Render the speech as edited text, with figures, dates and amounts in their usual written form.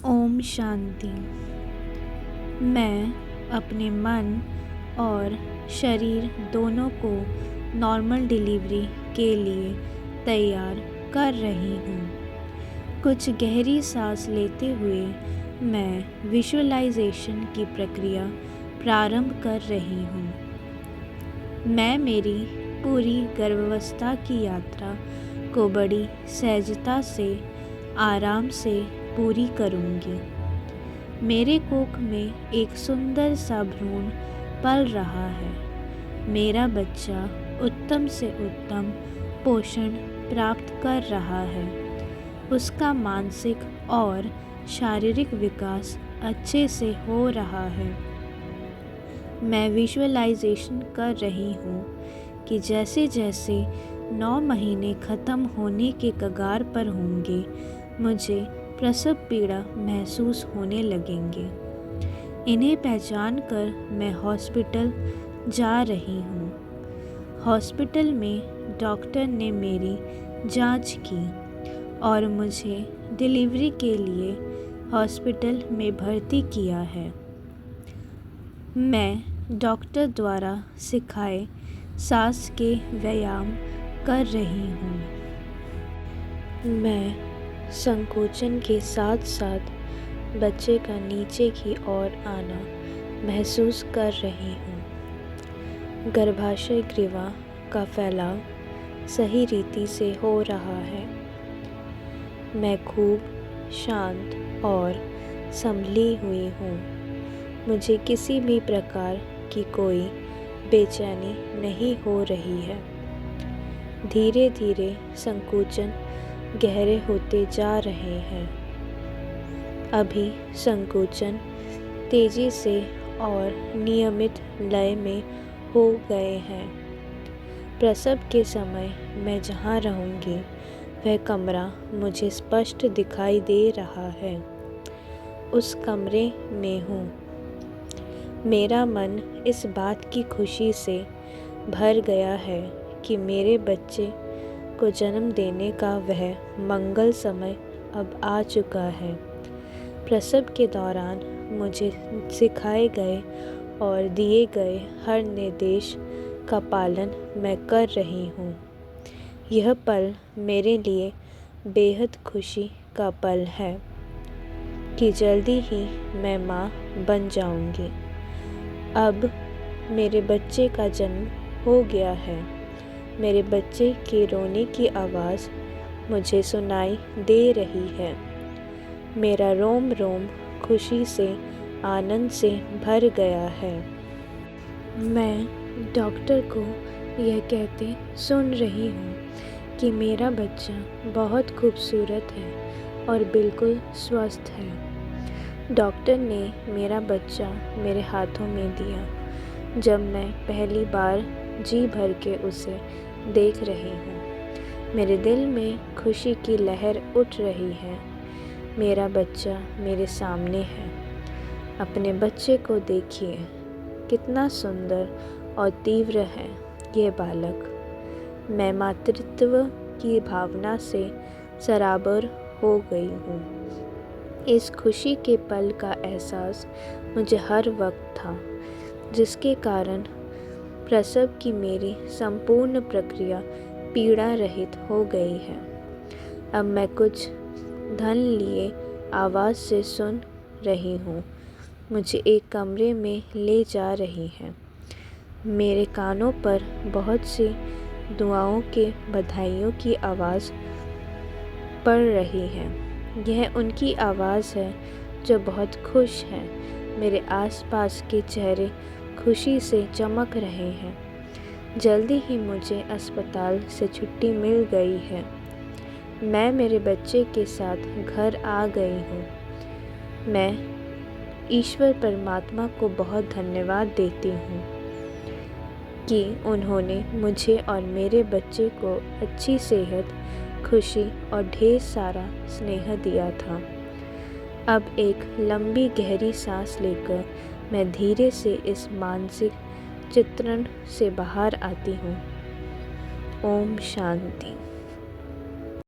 ओम शांति। मैं अपने मन और शरीर दोनों को नॉर्मल डिलीवरी के लिए तैयार कर रही हूँ। कुछ गहरी सांस लेते हुए मैं विजुअलाइजेशन की प्रक्रिया प्रारंभ कर रही हूँ। मैं मेरी पूरी गर्भावस्था की यात्रा को बड़ी सहजता से आराम से पूरी करूँगी। मेरे कोख में एक सुंदर सा भ्रूण पल रहा है। मेरा बच्चा उत्तम से उत्तम पोषण प्राप्त कर रहा है। उसका मानसिक और शारीरिक विकास अच्छे से हो रहा है। मैं विजुअलाइजेशन कर रही हूँ कि जैसे जैसे 9 महीने ख़त्म होने के कगार पर होंगे, मुझे प्रसव पीड़ा महसूस होने लगेंगे। इन्हें पहचान कर मैं हॉस्पिटल जा रही हूँ। हॉस्पिटल में डॉक्टर ने मेरी जांच की और मुझे डिलीवरी के लिए हॉस्पिटल में भर्ती किया है। मैं डॉक्टर द्वारा सिखाए सांस के व्यायाम कर रही हूँ। मैं संकोचन के साथ साथ बच्चे का नीचे की ओर आना महसूस कर रही हूँ। गर्भाशय ग्रीवा का फैलाव सही रीति से हो रहा है। मैं खूब शांत और संभली हुई हूँ। मुझे किसी भी प्रकार की कोई बेचैनी नहीं हो रही है। धीरे धीरे संकोचन गहरे होते जा रहे हैं। अभी संकोचन तेजी से और नियमित लय में हो गए हैं। प्रसव के समय मैं जहाँ रहूँगी वह कमरा मुझे स्पष्ट दिखाई दे रहा है। उस कमरे में हूँ। मेरा मन इस बात की खुशी से भर गया है कि मेरे बच्चे को जन्म देने का वह मंगल समय अब आ चुका है। प्रसव के दौरान मुझे सिखाए गए और दिए गए हर निर्देश का पालन मैं कर रही हूँ। यह पल मेरे लिए बेहद खुशी का पल है कि जल्दी ही मैं माँ बन जाऊँगी। अब मेरे बच्चे का जन्म हो गया है। मेरे बच्चे के रोने की आवाज़ मुझे सुनाई दे रही है। मेरा रोम रोम खुशी से आनंद से भर गया है। मैं डॉक्टर को यह कहते सुन रही हूँ कि मेरा बच्चा बहुत खूबसूरत है और बिल्कुल स्वस्थ है। डॉक्टर ने मेरा बच्चा मेरे हाथों में दिया जब मैं पहली बार जी भर के उसे देख रही हूँ। मेरे दिल में खुशी की लहर उठ रही है। मेरा बच्चा मेरे सामने है। अपने बच्चे को देखिए, कितना सुंदर और तीव्र है यह बालक। मैं मातृत्व की भावना से सराबोर हो गई हूँ। इस खुशी के पल का एहसास मुझे हर वक्त था, जिसके कारण प्रसव की मेरी संपूर्ण प्रक्रिया पीड़ा रहित हो गई है। अब मैं कुछ धन लिए आवाज़ से सुन रही हूँ। मुझे एक कमरे में ले जा रही है। मेरे कानों पर बहुत सी दुआओं के बधाइयों की आवाज़ पड़ रही है। यह उनकी आवाज़ है जो बहुत खुश हैं। मेरे आसपास के चेहरे खुशी से चमक रहे हैं। जल्दी ही मुझे अस्पताल से छुट्टी मिल गई है। मैं मेरे बच्चे के साथ घर आ गई हूँ। मैं ईश्वर परमात्मा को बहुत धन्यवाद देती हूँ कि उन्होंने मुझे और मेरे बच्चे को अच्छी सेहत, खुशी और ढेर सारा स्नेह दिया था। अब एक लंबी गहरी सांस लेकर मैं धीरे से इस मानसिक चित्रण से बाहर आती हूँ। ओम शांति।